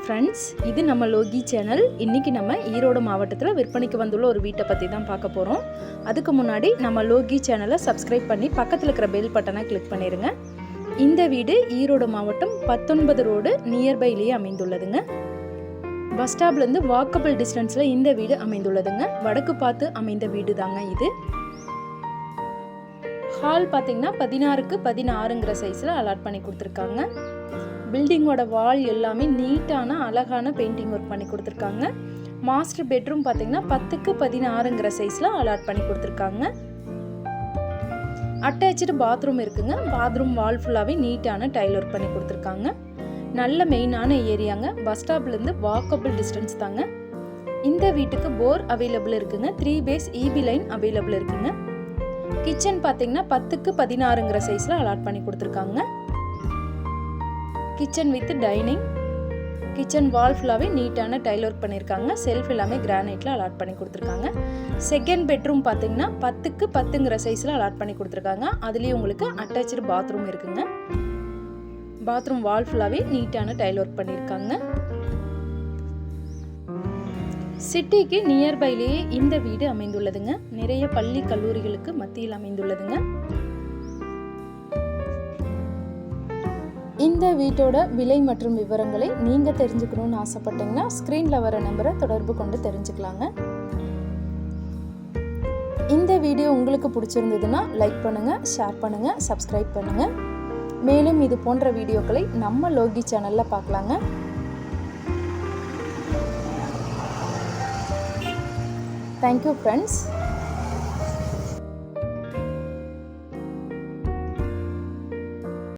Friends, இது நம்ம Loki channel. இன்றைக்கி நம்ம ஈரோடு மாவட்டத்தில் விற்பனைக்கு வந்துள்ள ஒரு வீட்டை பற்றி தான் பார்க்க போகிறோம். அதுக்கு முன்னாடி நம்ம லோகி சேனலை சப்ஸ்கிரைப் பண்ணி பக்கத்தில் இருக்கிற பெல் பட்டனை கிளிக் பண்ணிடுங்க. இந்த வீடு ஈரோடு மாவட்டம் 19 ரோடு நியர்பைலேயே அமைந்துள்ளதுங்க. பஸ் ஸ்டாப்லேருந்து வாக்கபிள் டிஸ்டன்ஸில் இந்த வீடு அமைந்துள்ளதுங்க. வடக்கு பார்த்து அமைந்த வீடு தாங்க இது. ஹால் பார்த்திங்கன்னா 16க்கு 16ங்கிற சைஸில் அலாட் பண்ணி கொடுத்துருக்காங்க. பில்டிங்கோட வால் எல்லாமே நீட்டான அழகான பெயிண்டிங் ஒர்க் பண்ணி கொடுத்துருக்காங்க. மாஸ்டர் பெட்ரூம் பார்த்திங்கன்னா 10க்கு 16ங்கிற சைஸில் அலாட் பண்ணி கொடுத்துருக்காங்க. அட்டாச்சு பாத்ரூம் இருக்குங்க. பாத்ரூம் வால் ஃபுல்லாகவே நீட்டான டைல் ஒர்க் பண்ணி கொடுத்துருக்காங்க. நல்ல மெயினான ஏரியாங்க. பஸ் ஸ்டாப்லேருந்து வாக்கபிள் டிஸ்டன்ஸ் தாங்க. இந்த வீட்டுக்கு போர் அவைலபிள் இருக்குங்க. 3 பேஸ் இபி லைன் அவைலபிள் இருக்குங்க. கிச்சன் பார்த்தீங்கன்னா 10க்கு 16ங்கிற சைஸில் அலாட் பண்ணி கொடுத்துருக்காங்க. Kitchen with dining. கிச்சன் வால் ஃபுல்லாகவே நீட்டான டைல் ஒர்க் பண்ணியிருக்காங்க. செல்ஃப் எல்லாமே கிரானைட்டில் அலாட் பண்ணி கொடுத்துருக்காங்க. செகண்ட் பெட்ரூம் பார்த்தீங்கன்னா 10க்கு 10ங்கிற சைஸில் அலாட் பண்ணி கொடுத்துருக்காங்க. அதுலேயும் உங்களுக்கு அட்டாச்சு பாத்ரூம் இருக்குங்க. பாத்ரூம் வால் ஃபுல்லாகவே நீட்டான டைல் ஒர்க் பண்ணியிருக்காங்க. சிட்டிக்கு நியர்பைலேயே இந்த வீடு அமைந்துள்ளதுங்க. நிறைய பள்ளி கல்லூரிகளுக்கு மத்தியில் அமைந்துள்ளதுங்க. இந்த வீட்டோட விலை மற்றும் விவரங்களை நீங்கள் தெரிஞ்சுக்கணும்னு ஆசைப்பட்டீங்கன்னா ஸ்க்ரீனில் வர நம்பரை தொடர்பு கொண்டு தெரிஞ்சுக்கலாங்க. இந்த வீடியோ உங்களுக்கு பிடிச்சிருந்ததுன்னா லைக் பண்ணுங்கள், ஷேர் பண்ணுங்கள், சப்ஸ்கிரைப் பண்ணுங்கள். மேலும் இது போன்ற வீடியோக்களை நம்ம லோகி சேனலில் பார்க்கலாங்க. Thank you friends.